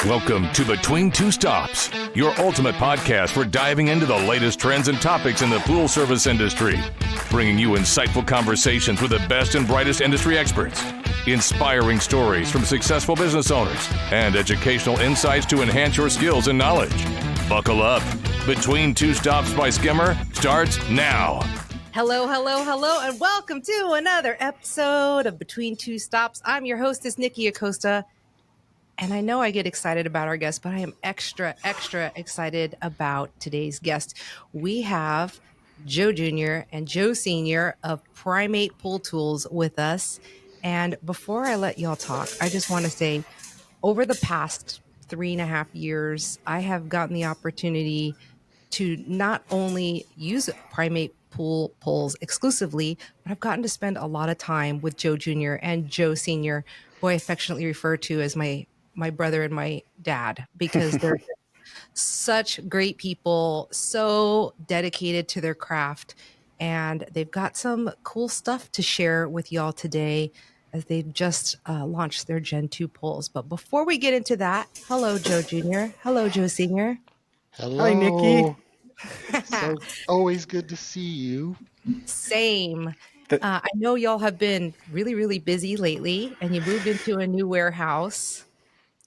Welcome to Between Two Stops, your ultimate podcast for diving into the latest trends and topics in the pool service industry, bringing you insightful conversations with the best and brightest industry experts, inspiring stories from successful business owners, and educational insights to enhance your skills and knowledge. Buckle up. Between Two Stops by Skimmer starts now. Hello, and welcome to another episode of Between Two Stops. I'm your hostess, Niki Acosta. And I know I get excited about our guest, but I am extra excited about today's guest. We have Joe Jr. and Joe Sr. of Primate Pool Tools with us. And before I let y'all talk, I just want to say over the past 3.5 years, I have gotten the opportunity to not only use Primate Pool Pools exclusively, but I've gotten to spend a lot of time with Joe Jr. and Joe Sr., who I affectionately refer to as my brother and my dad, because they're such great people, so dedicated to their craft. And they've got some cool stuff to share with y'all today as they've just launched their Gen 2 pools. But before we get into that, hello, Joe Jr. Hello, Joe Sr. Hello. Hi, Niki. So always good to see you. Same. I know y'all have been really busy lately, and you moved into a new warehouse.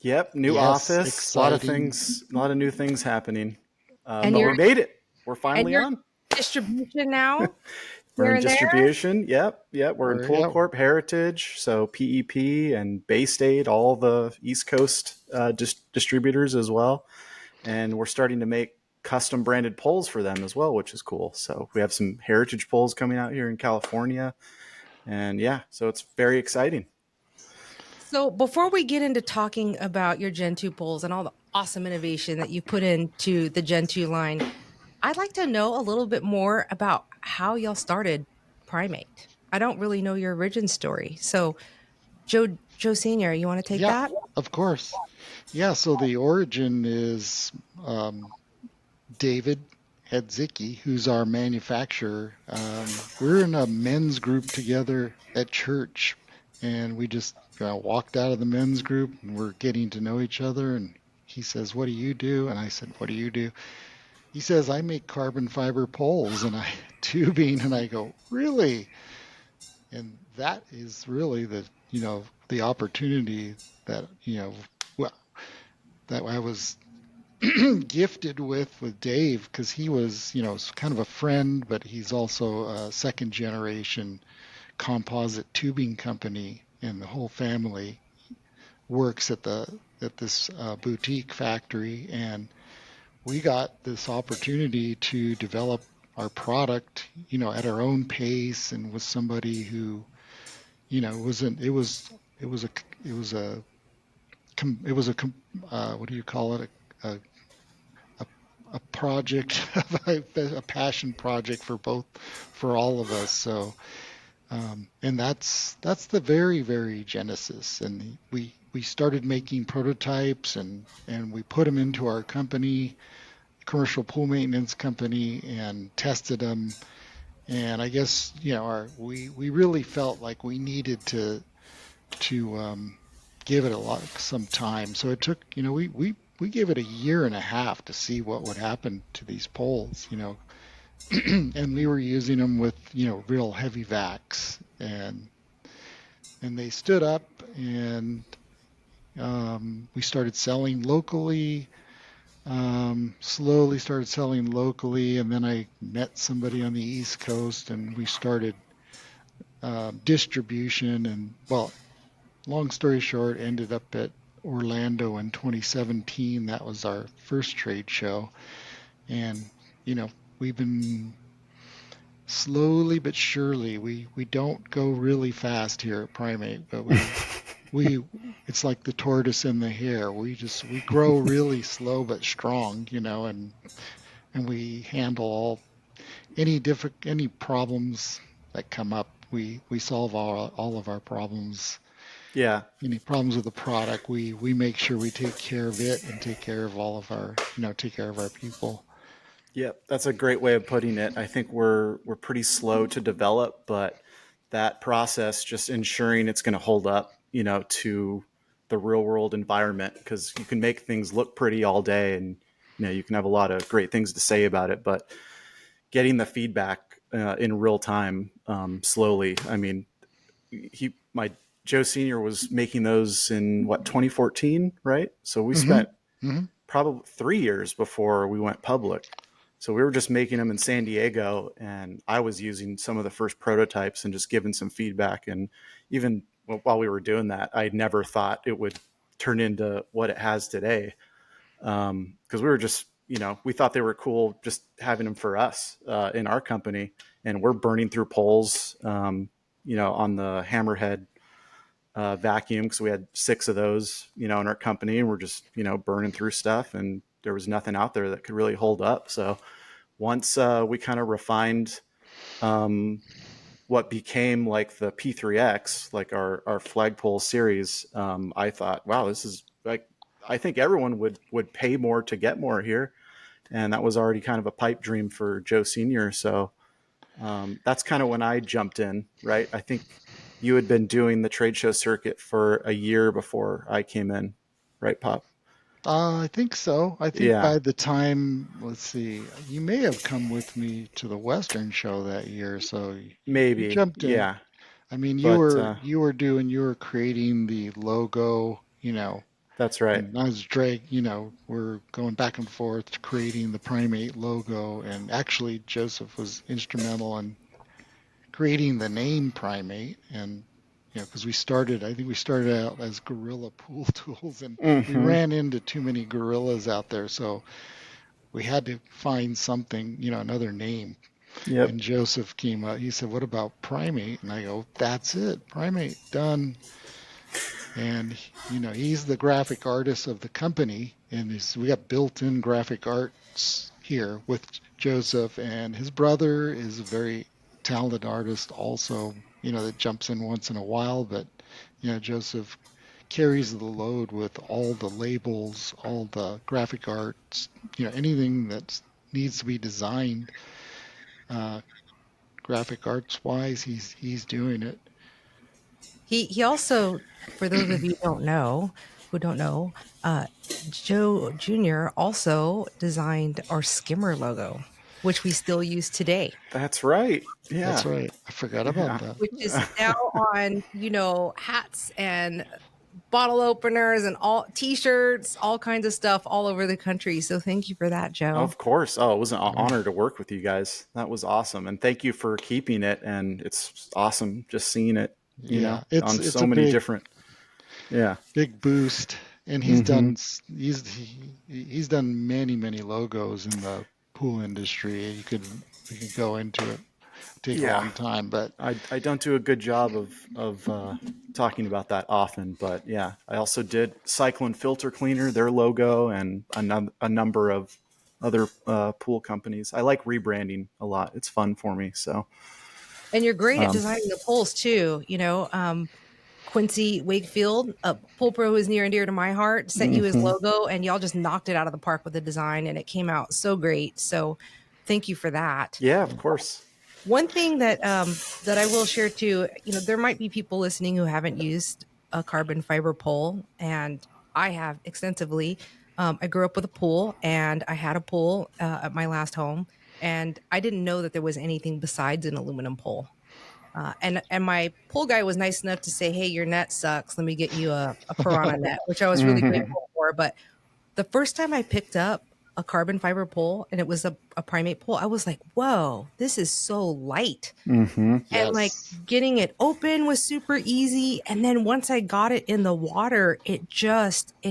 Yep, new office, exciting. a lot of new things happening. And but you're- we made it. We're finally on. Distribution now. We're here in and there? distribution. Yep. We're in Pool Corp Heritage, so PEP and Bay State, all the East Coast distributors as well. And we're starting to make custom branded poles for them as well, which is cool. So we have some Heritage poles coming out here in California. And yeah, so it's very exciting. So before we get into talking about your Gen 2 poles and all the awesome innovation that you put into the Gen 2 line, I'd like to know a little bit more about how y'all started Primate. I don't really know your origin story. So Joe Sr., you want to take that? Of course. Yeah, so the origin is David Hedzicki, who's our manufacturer. We're in a men's group together at church, and we just walked out of the men's group, and we're getting to know each other. And he says, "What do you do?" And I said, "What do you do?" He says, "I make carbon fiber poles and tubing." And I go, "Really?" And that is really the opportunity that that I was gifted with Dave, because he was kind of a friend, but he's also a second generation composite tubing company, and the whole family works at this boutique factory. And we got this opportunity to develop our product at our own pace, and with somebody who it was what do you call it, a project, a passion project for all of us. So and that's the very genesis. And we started making prototypes, and we put them into our company, commercial pool maintenance company, and tested them. And I guess we really felt like we needed to give it some time. So it took we gave it 1.5 years to see what would happen to these poles, and we were using them with real heavy vacs, and they stood up, and we started selling locally. Slowly started selling locally, and then I met somebody on the East Coast, and we started distribution. And well, long story short, ended up at Orlando in 2017. That was our first trade show, and we've been slowly but surely. We don't go really fast here at Primate, but we it's like the tortoise and the hare. We grow really slow but strong, and we handle any problems that come up. We solve all of our problems. Yeah. Any problems with the product, we make sure we take care of it, and take care of all of our take care of our people. Yep, that's a great way of putting it. I think we're pretty slow to develop, but that process, just ensuring it's going to hold up, to the real world environment, because you can make things look pretty all day, and you can have a lot of great things to say about it, but getting the feedback in real time, slowly. I mean, my Joe Sr. was making those in 2014, right? So we spent probably 3 years before we went public. So we were just making them in San Diego, and I was using some of the first prototypes and just giving some feedback. And even while we were doing that, I never thought it would turn into what it has today. Because we were just, we thought they were cool just having them for us in our company. And we're burning through poles, on the Hammerhead vacuum, because we had 6 of those, in our company, and we're just, burning through stuff, and there was nothing out there that could really hold up. So once we kind of refined what became like the P3X, like our flagpole series, I thought, wow, this is like, I think everyone would pay more to get more here. And that was already kind of a pipe dream for Joe Sr. So that's kind of when I jumped in, right? I think you had been doing the trade show circuit for a year before I came in, right, Pop? I think so. I think by the time, let's see, you may have come with me to the Western show that year, so maybe you jumped in. Yeah. I mean, you were creating the logo, That's right. And I was we're going back and forth creating the Primate logo, and actually Joseph was instrumental in creating the name Primate, and because I think we started out as Gorilla Pool Tools, and we ran into too many gorillas out there, so we had to find something, another name. Yep. And Joseph came up. He said, "What about Primate?" And I go, "That's it, Primate, done." And he's the graphic artist of the company, and we got built-in graphic arts here with Joseph, and his brother is a very talented artist also, that jumps in once in a while, but Joseph carries the load with all the labels, all the graphic arts, anything that needs to be designed graphic arts wise, he's doing it. He also, for those of you who don't know, Joe Jr. also designed our Skimmer logo, which we still use today. That's right. Yeah. That's right. I forgot about that. Which is now on, hats and bottle openers and all T-shirts, all kinds of stuff all over the country. So thank you for that, Joe. Of course. Oh, it was an honor to work with you guys. That was awesome. And thank you for keeping it. And it's awesome just seeing it, on so many different. Yeah. Big boost. And he's done many, many logos in the pool industry. We could go into it. Take a long time, but I don't do a good job of talking about that often. But yeah, I also did Cyclone Filter Cleaner, their logo, and a number of other pool companies. I like rebranding a lot. It's fun for me. So, and you're great at designing the pools too. Quincy Wakefield, a pool pro who is near and dear to my heart, sent you his logo, and y'all just knocked it out of the park with the design, and it came out so great. So, thank you for that. Yeah, of course. One thing that I will share too, there might be people listening who haven't used a carbon fiber pole, and I have extensively. I grew up with a pool, and I had a pool at my last home, and I didn't know that there was anything besides an aluminum pole. And my pool guy was nice enough to say, "Hey, your net sucks. Let me get you a Piranha net," which I was really grateful for. But the first time I picked up a carbon fiber pole, and it was a Primate pole, I was like, whoa, this is so light. And like getting it open was super easy. And then once I got it in the water, it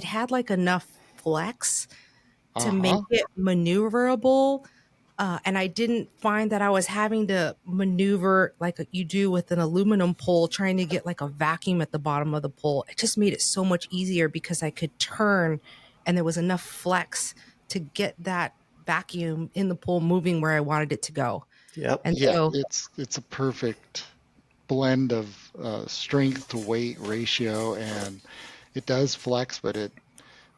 had like enough flex to make it maneuverable. And I didn't find that I was having to maneuver like you do with an aluminum pole, trying to get like a vacuum at the bottom of the pole. It just made it so much easier because I could turn and there was enough flex to get that vacuum in the pool moving where I wanted it to go. Yep. And so it's a perfect blend of strength to weight ratio, and it does flex, but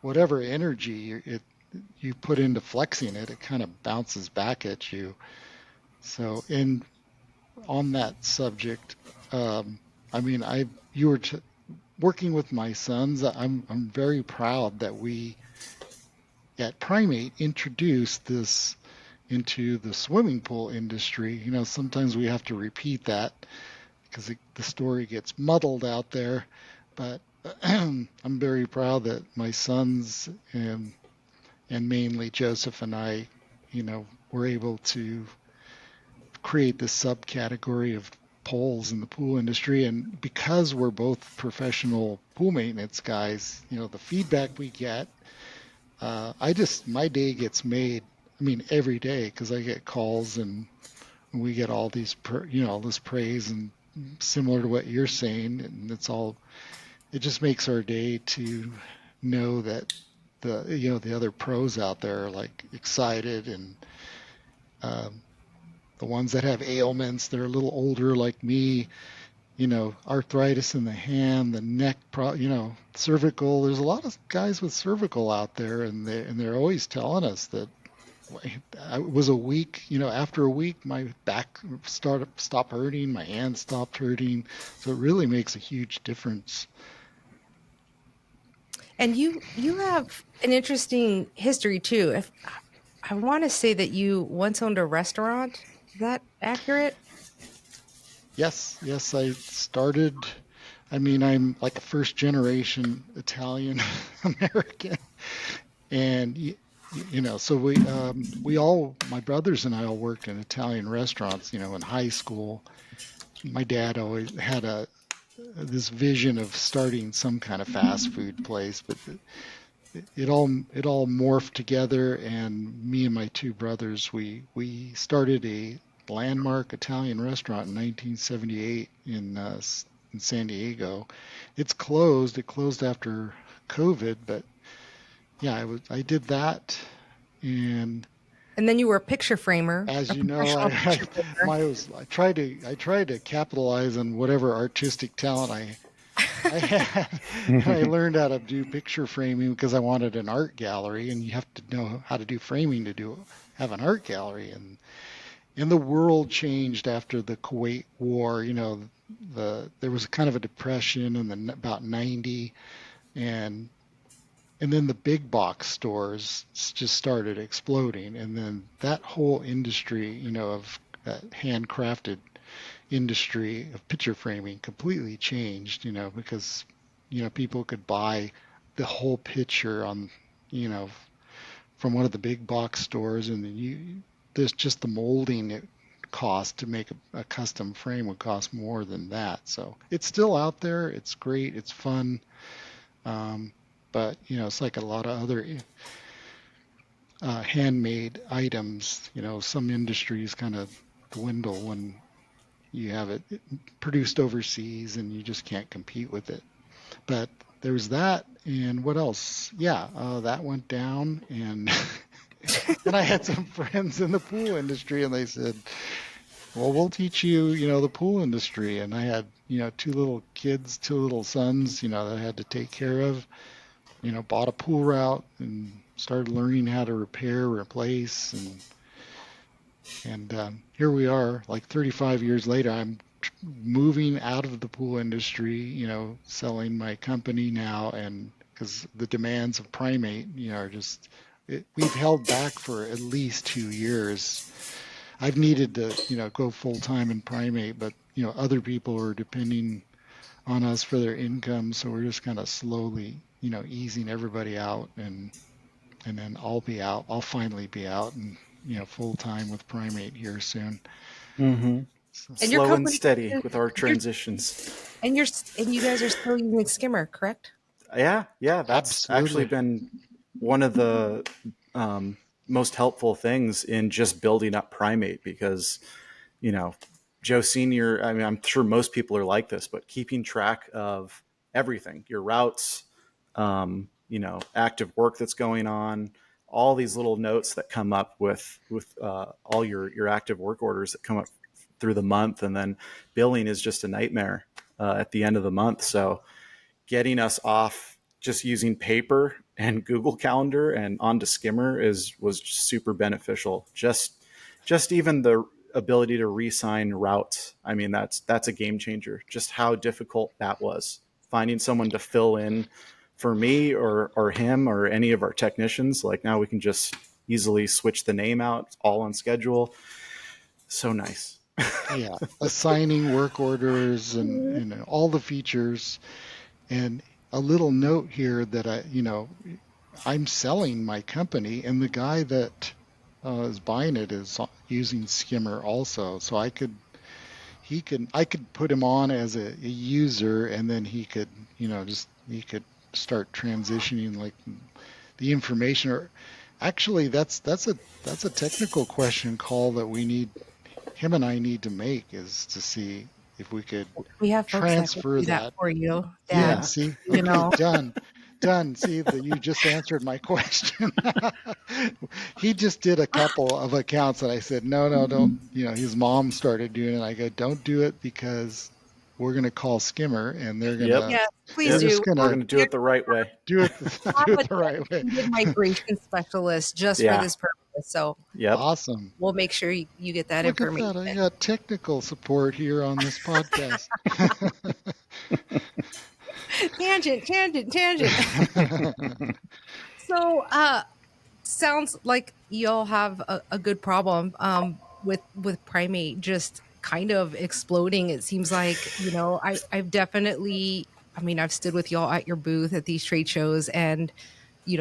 whatever energy you put into flexing it kind of bounces back at you. So on that subject, working with my sons, I'm very proud that we at Primate introduced this into the swimming pool industry. You know, sometimes we have to repeat that because the story gets muddled out there. But I'm very proud that my sons and mainly Joseph and I, you know, were able to create this subcategory of poles in the pool industry. And because we're both professional pool maintenance guys, you know, the feedback we get, my day gets made, I mean, every day, because I get calls and we get all these, all this praise, and similar to what you're saying. And it just makes our day to know that the other pros out there are like excited, and the ones that have ailments, they're a little older like me, you know, arthritis in the hand, the neck, cervical. There's a lot of guys with cervical out there, and they're always telling us that it was a week, you know, after a week, my back stopped hurting, my hand stopped hurting. So it really makes a huge difference. And you have an interesting history too. I want to say that you once owned a restaurant. Is that accurate? Yes, I started. I mean, I'm like a first generation Italian American, and you know, so my brothers and I all worked in Italian restaurants, you know, in high school. My dad always had this vision of starting some kind of fast food place, but it all morphed together, and me and my two brothers, we started a landmark Italian restaurant in 1978 in San Diego. It's closed. It closed after COVID, but yeah, I did that, and then you were a picture framer. As you know, I tried to capitalize on whatever artistic talent I had. And I learned how to do picture framing because I wanted an art gallery, and you have to know how to do framing to have an art gallery. And the world changed after the Kuwait War. You know, there was kind of a depression in about 90, and then the big box stores just started exploding, and then that whole industry, you know, of handcrafted industry of picture framing completely changed, you know, because, you know, people could buy the whole picture on, you know, from one of the big box stores, and there's just the molding it cost to make a custom frame would cost more than that. So it's still out there. It's great. It's fun. But, you know, it's like a lot of other handmade items. You know, some industries kind of dwindle when you have it produced overseas and you just can't compete with it. But there's that, and what else? Yeah, that went down, and and I had some friends in the pool industry, and they said, well, we'll teach you, you know, the pool industry. And I had, you know, two little sons, you know, that I had to take care of. You know, bought a pool route and started learning how to repair, replace, and here we are, like 35 years later. I'm moving out of the pool industry, you know, selling my company now, and because the demands of Primate, you know, we've held back for at least 2 years. I've needed to, you know, go full time in Primate, but, you know, other people are depending on us for their income, so we're just kind of slowly, you know, easing everybody out, and then I'll finally be out and, you know, full time with Primate here soon. Mm-hmm. So, and slow and steady with our transitions. And you guys are still using Skimmer, correct? Yeah, that's Absolutely. Actually been one of the most helpful things in just building up Primate, because, you know, Joe Sr., I mean, I'm sure most people are like this, but keeping track of everything, your routes, you know, active work that's going on, all these little notes that come up with all your active work orders that come up through the month, and then billing is just a nightmare at the end of the month. So getting us off just using paper and Google Calendar and onto Skimmer was super beneficial. Just even the ability to re-sign routes. I mean, that's a game changer. Just how difficult that was finding someone to fill in for me or him or any of our technicians. Like now we can just easily switch the name out. It's all on schedule. So nice. Yeah, assigning work orders and all the features. And a little note here that I'm selling my company, and the guy that is buying it is using Skimmer also. So I could put him on as a user, and then he could start transitioning like the information. Or actually, that's a technical question call that him and I need to make, is to see if we could We have folks transfer that can do that for you, Yeah, Dad. see, You okay, know. done. See that you just answered my question. He just did a couple of accounts and I said, no, don't. His mom started doing it. I go, don't do it because we're gonna call Skimmer and they're Yep. gonna, Yes, please we're do. just We're gonna going to do it the right way. do it Have do a it the right way. dedicated migration specialist just for Yeah. this purpose. So Yep. Awesome. we'll make sure you get that Look at information. that. I got technical support here on this podcast. Tangent. So, sounds like y'all have a good problem with Primate just kind of exploding. It seems like, I've definitely, I've stood with y'all at your booth at these trade shows and,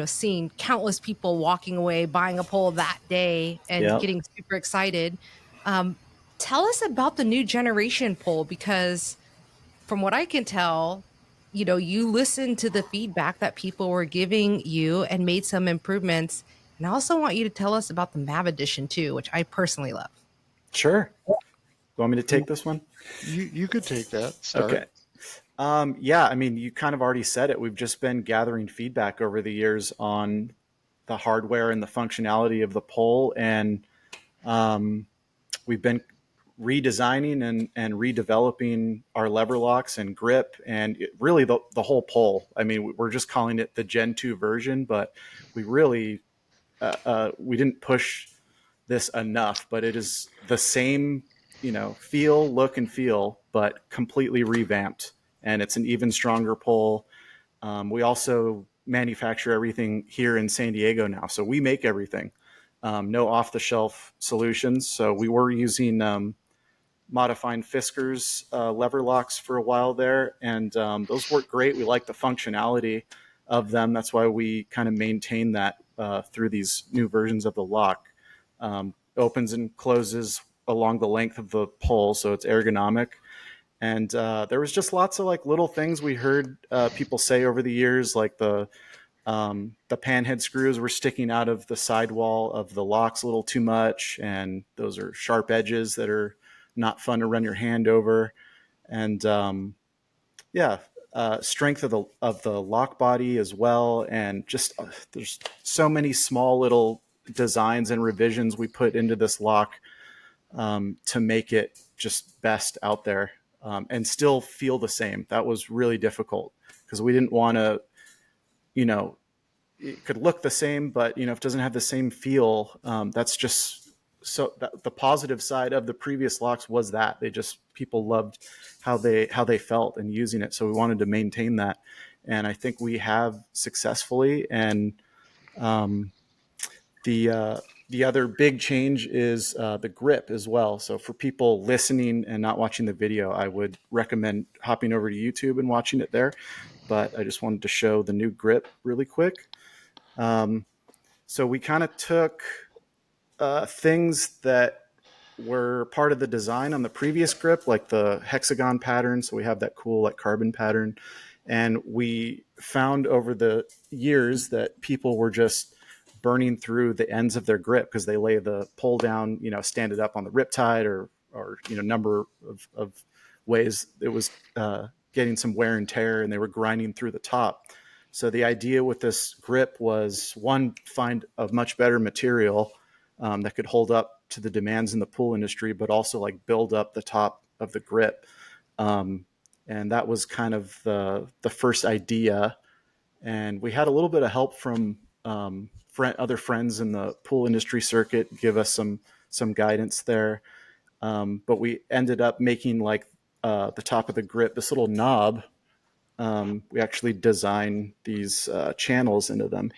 seen countless people walking away, buying a pole that day and Yep. getting super excited. Tell us about the new generation pole, because from what I can tell, you listened to the feedback that people were giving you and made some improvements. And I also want you to tell us about the MAV edition too, which I personally love. Sure. You want me to take this one? You could take that. Start. Okay. Yeah, you kind of already said it. We've just been gathering feedback over the years on the hardware and the functionality of the pole. And we've been redesigning and redeveloping our lever locks and grip and really the whole pole. We're just calling it the Gen 2 version, but we really, we didn't push this enough, but it is the same, look and feel, but completely revamped. And it's an even stronger pole. We also manufacture everything here in San Diego now. So we make everything. No off-the-shelf solutions. So we were using modifying Fisker's lever locks for a while there, and those work great. We like the functionality of them. That's why we kind of maintain that through these new versions of the lock. Opens and closes along the length of the pole, so it's ergonomic. And there was just lots of like little things we heard people say over the years, like the panhead screws were sticking out of the sidewall of the locks a little too much, and those are sharp edges that are not fun to run your hand over. And strength of the lock body as well, and just there's so many small little designs and revisions we put into this lock to make it just best out there, and still feel the same. That was really difficult because we didn't want to, it could look the same, but if it doesn't have the same feel, that's just so that the positive side of the previous locks was that people loved how they felt and using it. So we wanted to maintain that. And I think we have successfully. And the other big change is the grip as well. So for people listening and not watching the video, I would recommend hopping over to YouTube and watching it there. But I just wanted to show the new grip really quick. So we kind of took things that were part of the design on the previous grip, like the hexagon pattern. So we have that cool like carbon pattern. And we found over the years that people were just burning through the ends of their grip because they lay the pole down, stand it up on the riptide or number of ways it was getting some wear and tear, and they were grinding through the top. So the idea with this grip was, one, find a much better material that could hold up to the demands in the pool industry, but also like build up the top of the grip. And that was kind of the first idea. And we had a little bit of help from other friends in the pool industry circuit, give us some guidance there. But we ended up making like the top of the grip, this little knob we actually design these channels into them.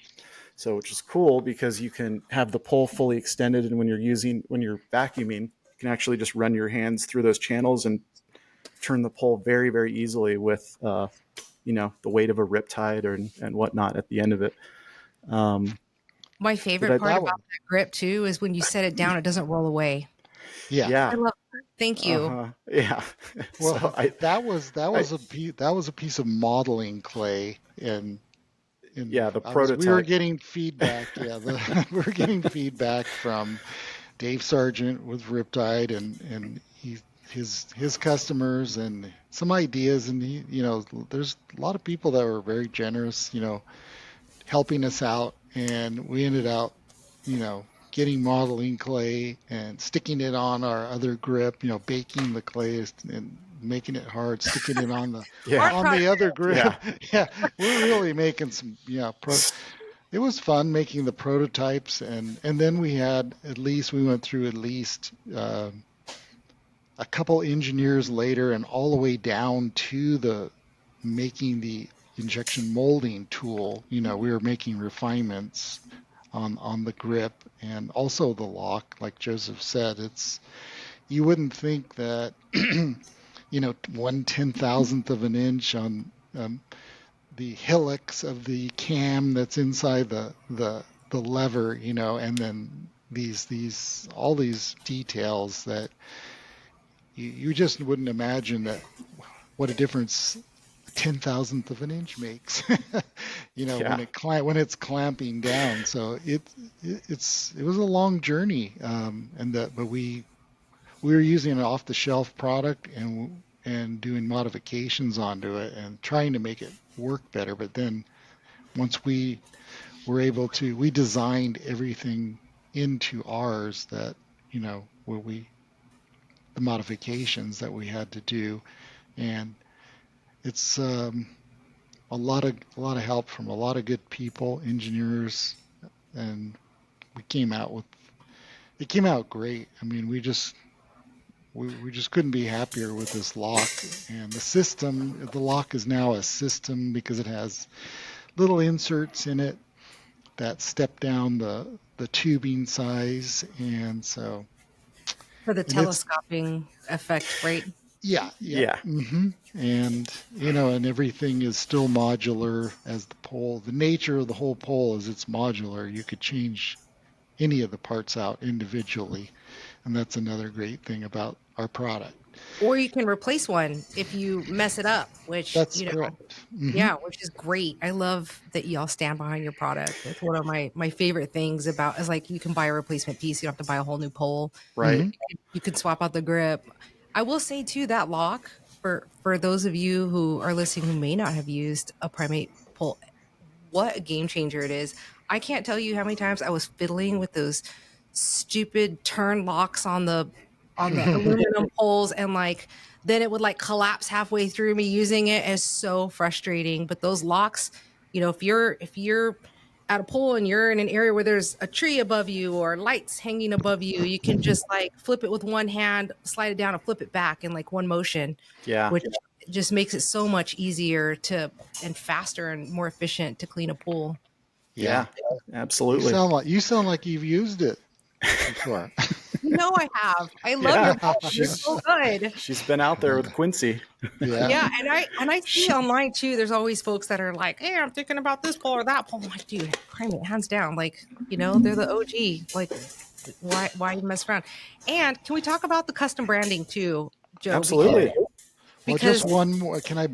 So, which is cool because you can have the pole fully extended, and when you're vacuuming, you can actually just run your hands through those channels and turn the pole very, very easily with, the weight of a riptide and whatnot at the end of it. My favorite part about that grip too is when you set it down, it doesn't roll away. Yeah. I love that. Thank you. Yeah. Well, So that was a piece of modeling clay, and the prototype. We were getting feedback. Yeah, we were getting feedback from Dave Sargent with Riptide, and his customers, and some ideas, and there's a lot of people that were very generous, helping us out, and we ended up, getting modeling clay and sticking it on our other grip, baking the clay and making it hard, sticking it on the the other grip. Yeah, we're really making some it was fun making the prototypes, and then we went through at least a couple engineers later, and all the way down to the making the injection molding tool. We were making refinements on the grip and also the lock. Like Joseph said, you wouldn't think that 1/10,000th of an inch on the helix of the cam that's inside the lever, and then all these details that you just wouldn't imagine what a difference 10,000th of an inch makes, when it's clamping down. So it was a long journey, but we were using an off-the-shelf product and doing modifications onto it and trying to make it work better. But then once we were able to, we designed everything into ours that, the modifications that we had to do. And it's a lot of help from a lot of good people, engineers, and it came out great. I mean, we just couldn't be happier with this lock, and the lock is now a system because it has little inserts in it that step down the tubing size, and so for the telescoping effect, right? Yeah. Mm-hmm. And and everything is still modular as the pole. The nature of the whole pole is it's modular. You could change any of the parts out individually, and that's another great thing about our product. Or you can replace one if you mess it up, which that's correct. Mm-hmm. Yeah, which is great. I love that y'all stand behind your product. It's one of my favorite things about is like you can buy a replacement piece. You don't have to buy a whole new pole. Right. Mm-hmm. You can swap out the grip. I will say too, that lock for those of you who are listening who may not have used a Primate pole, what a game changer it is. I can't tell you how many times I was fiddling with those stupid turn locks on the aluminum poles, and then it would collapse halfway through me using it. Is so frustrating. But those locks, if you're at a pole and you're in an area where there's a tree above you or lights hanging above you, you can just flip it with one hand, slide it down and flip it back in one motion. Yeah. Which just makes it so much easier and faster and more efficient to clean a pool. Yeah, absolutely. You sound like you've used it before. I have. I love your pole. She's so good. She's been out there with Quincy. Yeah, and I see online too. There's always folks that are like, "Hey, I'm thinking about this pole or that pole." I'm like, dude, Primate, hands down. They're the OG. Why mess around? And can we talk about the custom branding too, Joe? Absolutely. Well, just one more. Can I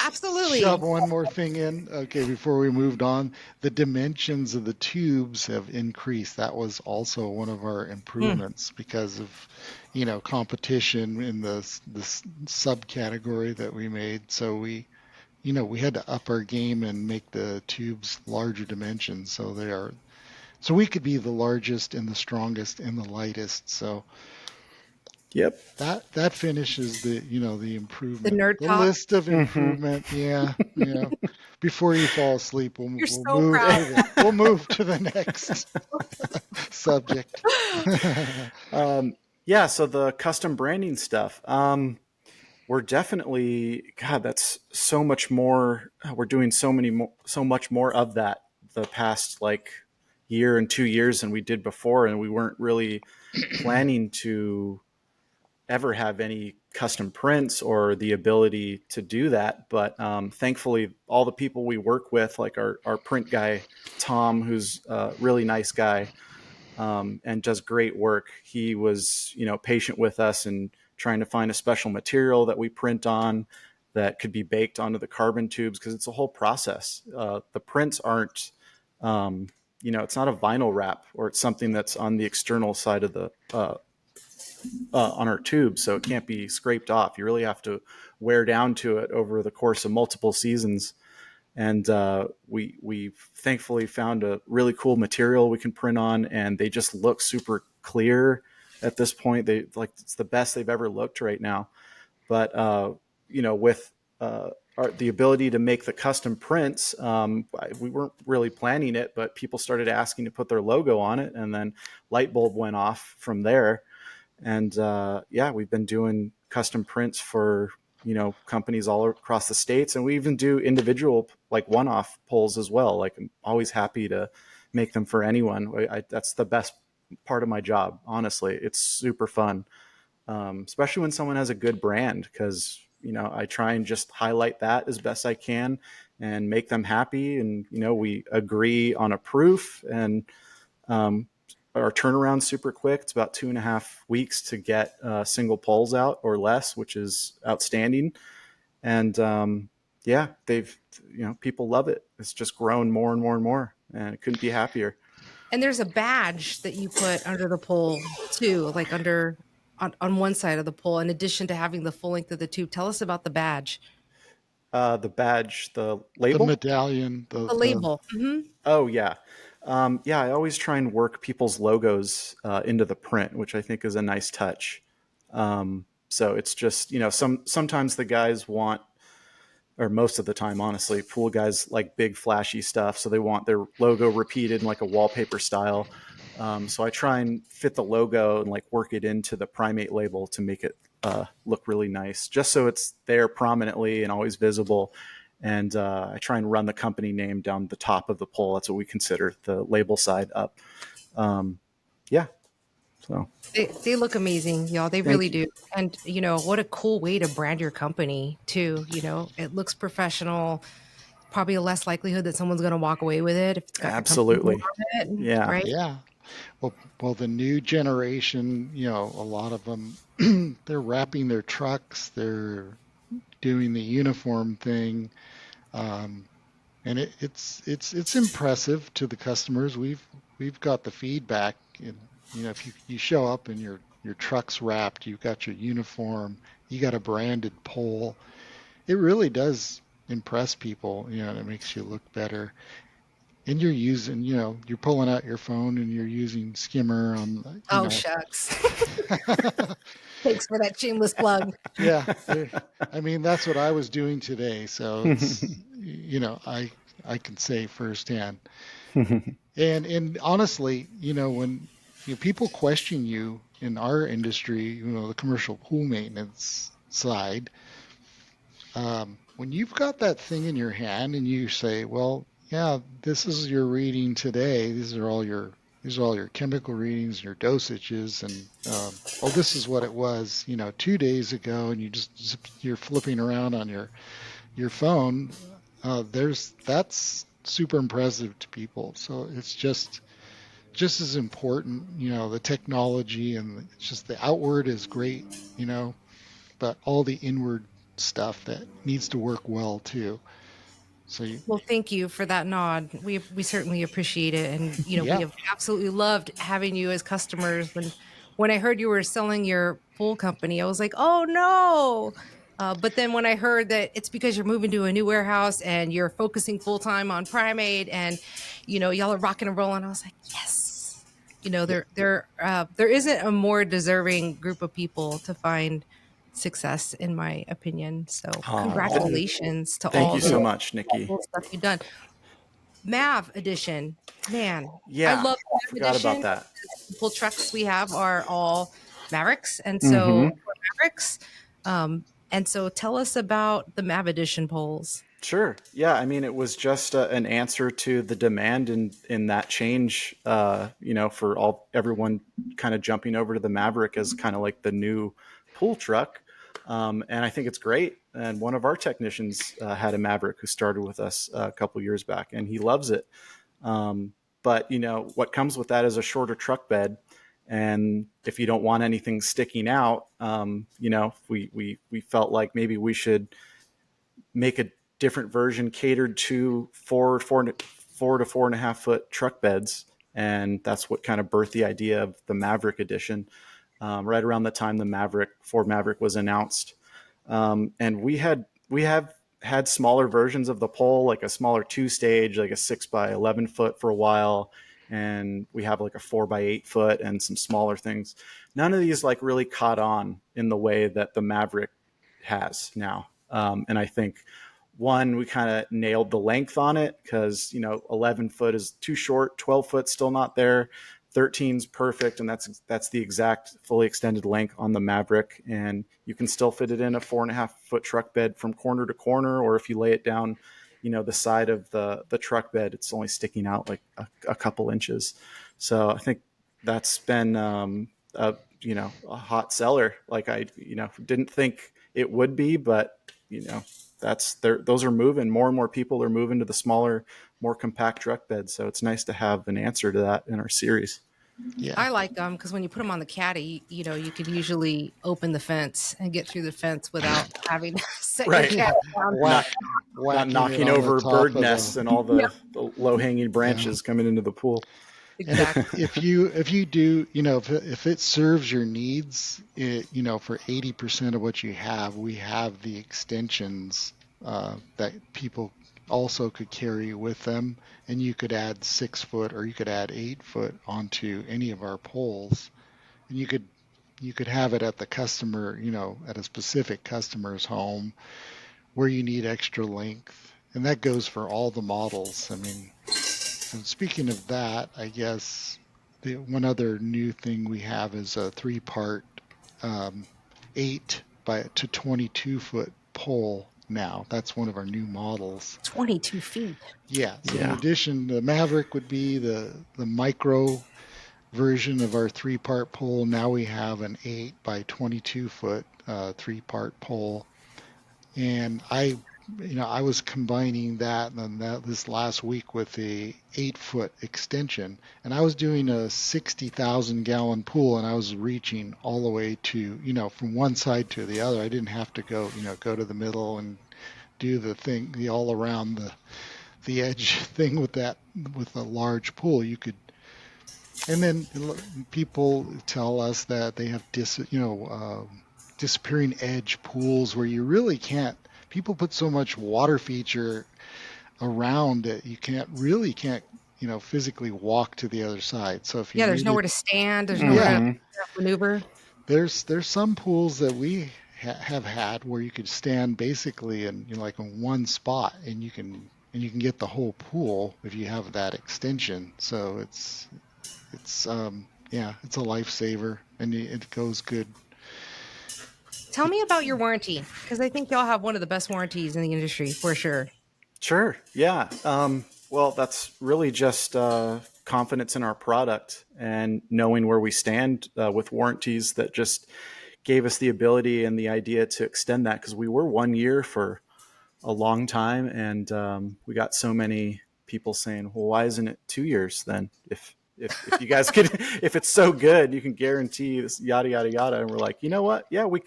absolutely shove one more thing in? Okay, before we moved on, the dimensions of the tubes have increased. That was also one of our improvements because of, competition in the subcategory that we made. So we had to up our game and make the tubes larger dimensions. So we could be the largest and the strongest and the lightest. So. Yep. That finishes the improvement. The nerd talk. List of improvement. Mm-hmm. Yeah. Before you fall asleep, we'll move to the next subject. So the custom branding stuff. we're definitely, God, that's so much more. We're doing so much more of that the past like year and 2 years than we did before. And we weren't really planning to ever have any custom prints or the ability to do that. But thankfully, all the people we work with, like our print guy, Tom, who's a really nice guy, and does great work. He was, patient with us and trying to find a special material that we print on that could be baked onto the carbon tubes, because it's a whole process. The prints aren't, it's not a vinyl wrap, or it's something that's on the external side of the on our tube, so it can't be scraped off. You really have to wear down to it over the course of multiple seasons. And we thankfully found a really cool material we can print on, and they just look super clear at this point. It's the best they've ever looked right now. But with the ability to make the custom prints, we weren't really planning it, but people started asking to put their logo on it, and then light bulb went off from there. And we've been doing custom prints for companies all across the states, and we even do individual like one-off pulls as well. Like, I'm always happy to make them for anyone. That's the best part of my job, honestly. It's super fun, especially when someone has a good brand, because I try and just highlight that as best I can and make them happy. And we agree on a proof, and our turnaround super quick. It's about 2.5 weeks to get single pulls out or less, which is outstanding. And people love it. It's just grown more and more and more, and it couldn't be happier. And there's a badge that you put under the pull too, like on one side of the pull, in addition to having the full length of the tube. Tell us about the badge. The badge, the label, the medallion, the label. Mm-hmm. Oh yeah. I always try and work people's logos into the print, which I think is a nice touch. So it's just, sometimes the guys want, or most of the time, honestly, pool guys like big flashy stuff. So they want their logo repeated in like a wallpaper style. So I try and fit the logo and like work it into the Primate label to make it look really nice, just so it's there prominently and always visible. And I try and run the company name down the top of the pull. That's what we consider the label side up. So they look amazing, y'all. They really do. And what a cool way to brand your company too. It looks professional. Probably a less likelihood that someone's going to walk away with it if it's got absolutely. Yeah. Right. Yeah. Well, the new generation, a lot of them, they're wrapping their trucks. They're doing the uniform thing. And it's impressive to the customers. We've got the feedback, and if you show up and your truck's wrapped, you've got your uniform, you got a branded pole, it really does impress people. It makes you look better. And you're using, you're pulling out your phone and you're using Skimmer on. Shucks. Thanks for that shameless plug. Yeah. I mean, that's what I was doing today. So it's, I can say firsthand. And honestly, when people question you in our industry, the commercial pool maintenance side, when you've got that thing in your hand and you say, well, yeah, this is your reading today. These are all your chemical readings, your dosages, and this is what it was, 2 days ago, and you're flipping around on your phone. That's super impressive to people. So it's just as important, the technology, and just the outward is great, but all the inward stuff that needs to work well too. Well, thank you for that nod. We certainly appreciate it, and we have absolutely loved having you as customers. When I heard you were selling your pool company, I was like, oh no! But then when I heard that it's because you're moving to a new warehouse and you're focusing full time on Primate, and y'all are rocking and rolling, I was like, yes. There isn't a more deserving group of people to find success, in my opinion. So congratulations to all. Thank you so much, Niki. Cool stuff you've done. Mav edition, man. Yeah, I love I forgot about that. The pool trucks we have are all Mavericks, and so for Mavericks, And so tell us about the MAV Edition poles. Sure. Yeah. I mean, it was just an answer to the demand in that change, for everyone kind of jumping over to the Maverick as kind of like the new pool truck. And I think it's great. And one of our technicians had a Maverick who started with us a couple years back, and he loves it. But what comes with that is a shorter truck bed. And if you don't want anything sticking out, we felt like maybe we should make a different version catered to four to 4.5 foot truck beds. And that's what kind of birthed the idea of the Maverick edition, right around the time the Ford Maverick was announced. And we have had smaller versions of the pole, like a smaller 2-stage, like a 6x11 foot for a while. And we have like a 4x8 foot and some smaller things. None of these like really caught on in the way that the Maverick has now. And I think we kind of nailed the length on it because, 11 foot is too short, 12 foot still not there. 13's perfect, and that's the exact fully extended length on the Maverick, and you can still fit it in a 4.5 foot truck bed from corner to corner, or if you lay it down, the side of the truck bed, it's only sticking out like a couple inches. So I think that's been a hot seller. Like I didn't think it would be, but those are moving. More and more people are moving to the smaller, more compact truck beds. So it's nice to have an answer to that in our series. Yeah, I like them because when you put them on the caddy, you could usually open the fence and get through the fence without having to set your caddy down. Not knocking over bird nests and all the low hanging branches coming into the pool. Exactly. If you do, if it serves your needs, for 80% of what you have, we have the extensions that people also could carry with them, and you could add 6 foot or you could add 8 foot onto any of our poles, and you could have it at the customer, at a specific customer's home where you need extra length, and that goes for all the models. I mean, and speaking of that, I guess the one other new thing we have is a 3-part 8 to 22 foot pole now. That's one of our new models. 22 feet. Yeah. So in addition, the Maverick would be the micro version of our 3-part pole. Now we have an 8 by 22 foot 3-part pole. And I was combining that this last week with a 8-foot extension, and I was doing a 60,000 gallon pool, and I was reaching all the way to, from one side to the other. I didn't have to go to the middle and do the all around the edge thing with a large pool. You could, and then people tell us that they have disappearing edge pools where you really can't. People put so much water feature around it, you can't physically walk to the other side. So if there's nowhere to stand, there's nowhere to maneuver. There's some pools that we have had where you could stand basically in in one spot, and you can get the whole pool if you have that extension. So it's a lifesaver, and it goes good. Tell me about your warranty, because I think y'all have one of the best warranties in the industry for sure. Sure. Yeah. Well, that's really just confidence in our product and knowing where we stand with warranties that just gave us the ability and the idea to extend that, because we were 1 year for a long time, and we got so many people saying, well, why isn't it 2 years then? If you guys could, if it's so good, you can guarantee this, yada, yada, yada. And we're like, you know what? Yeah, we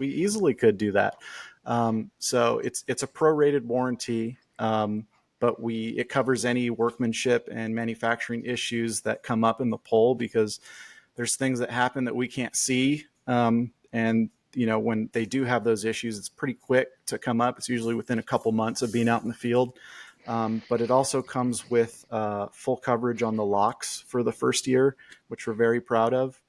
easily could do that. So it's a prorated warranty, but it covers any workmanship and manufacturing issues that come up in the pole, because there's things that happen that we can't see. And when they do have those issues, it's pretty quick to come up. It's usually within a couple months of being out in the field. But it also comes with full coverage on the locks for the first year, which we're very proud of.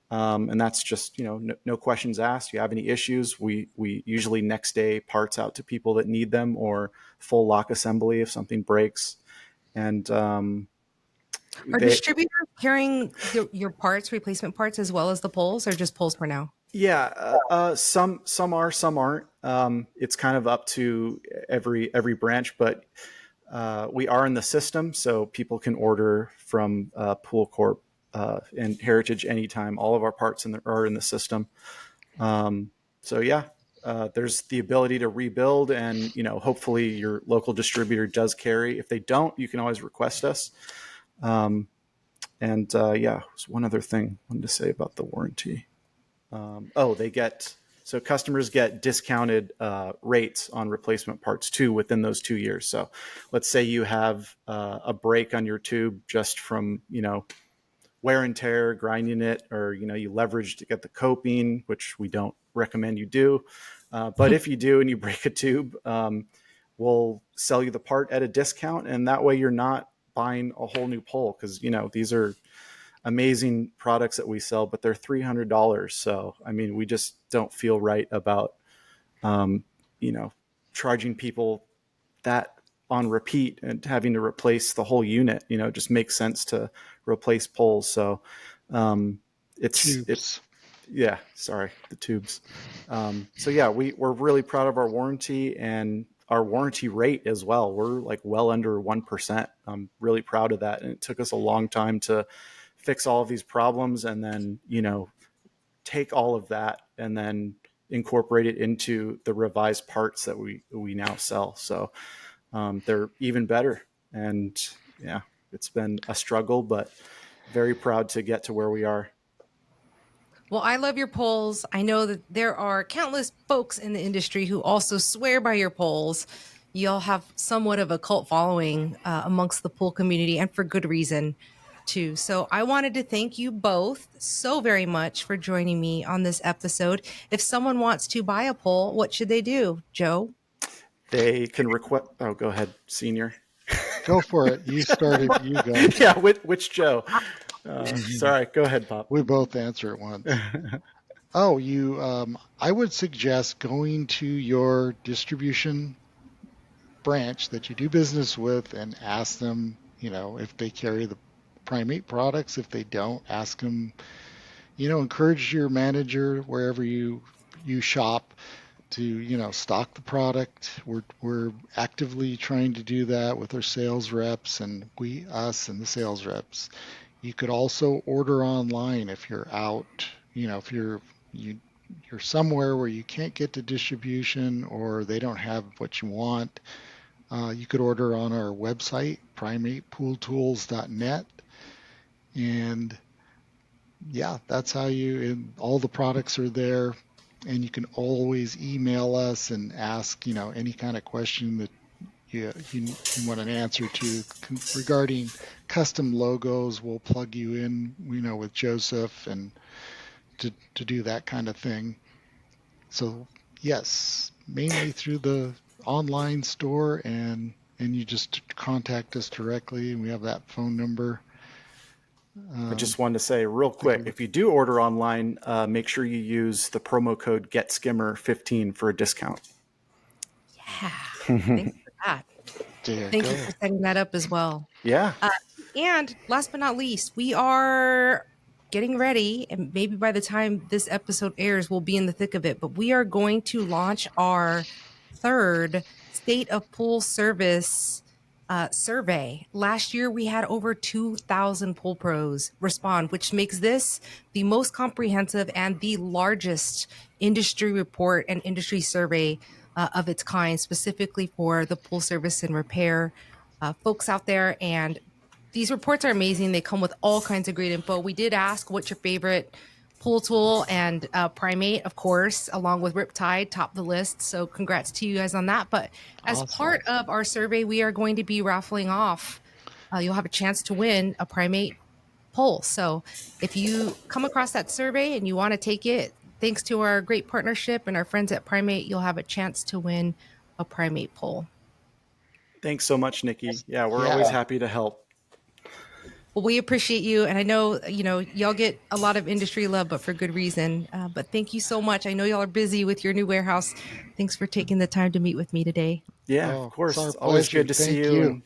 And that's just, no questions asked. You have any issues, we usually next day parts out to people that need them, or full lock assembly if something breaks. And are distributors carrying your parts, replacement parts, as well as the poles, or just poles for now? Yeah, some are, some aren't. It's kind of up to every branch, but we are in the system, so people can order from Pool Corp and Heritage anytime. All of our parts are in the system. So yeah, there's the ability to rebuild, and hopefully your local distributor does carry. If they don't, you can always request us. And yeah, there's one other thing I wanted to say about the warranty. So customers get discounted rates on replacement parts too within those 2 years. So let's say you have a break on your tube just from wear and tear, grinding it, or you leverage to get the coping, which we don't recommend you do. But if you do and you break a tube, we'll sell you the part at a discount, and that way you're not buying a whole new pole, because these are amazing products that we sell, but they're $300. So, I mean, we just don't feel right about, charging people that on repeat and having to replace the whole unit. It just makes sense to replace poles. So, it's yeah, sorry, the tubes. So yeah, we're really proud of our warranty and our warranty rate as well. We're like well under 1%. I'm really proud of that. And it took us a long time to fix all of these problems, and then take all of that and then incorporate it into the revised parts that we now sell. So they're even better. And yeah, it's been a struggle, but very proud to get to where we are. Well, I love your poles. I know that there are countless folks in the industry who also swear by your poles. You'll have somewhat of a cult following amongst the pool community, and for good reason too. So I wanted to thank you both so very much for joining me on this episode. If someone wants to buy a pole, what should they do, Joe? They can request. Oh, go ahead, Senior. Go for it. You started. You go. Yeah, which Joe? Sorry, go ahead, Pop. We both answer at once. I would suggest going to your distribution branch that you do business with and ask them, if they carry the Primate products. If they don't, ask them, encourage your manager wherever you shop to, stock the product. We're actively trying to do that with our sales reps, and us and the sales reps. You could also order online if you're out, if you're somewhere where you can't get to distribution or they don't have what you want. You could order on our website, primatepooltools.net. And yeah, that's how all the products are there. And you can always email us and ask, any kind of question that you want an answer to regarding custom logos. We'll plug you in, with Joseph and to do that kind of thing. So yes, mainly through the online store, and you just contact us directly, and we have that phone number. I just wanted to say real quick, if you do order online, make sure you use the promo code GetSkimmer15 for a discount. Yeah, thanks for that. Thank you for setting that up as well. Yeah. And last but not least, we are getting ready, and maybe by the time this episode airs, we'll be in the thick of it, but we are going to launch our third State of Pool Service survey. Last year, we had over 2,000 pool pros respond, which makes this the most comprehensive and the largest industry report and industry survey of its kind, specifically for the pool service and repair folks out there. And these reports are amazing. They come with all kinds of great info. We did ask what's your favorite pool tool, and Primate, of course, along with Riptide, topped the list. So congrats to you guys on that. But as part of our survey, we are going to be raffling off. You'll have a chance to win a Primate pole. So if you come across that survey and you want to take it, thanks to our great partnership and our friends at Primate, you'll have a chance to win a Primate pole. Thanks so much, Niki. Yeah, we're always happy to help. Well, we appreciate you. And I know, y'all get a lot of industry love, but for good reason. But thank you so much. I know y'all are busy with your new warehouse. Thanks for taking the time to meet with me today. Yeah, of course. It's always good to see you.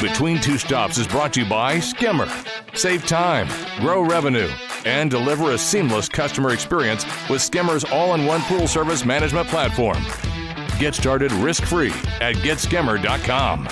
Between Two Stops is brought to you by Skimmer. Save time, grow revenue. and deliver a seamless customer experience with Skimmer's all-in-one pool service management platform. Get started risk-free at getskimmer.com.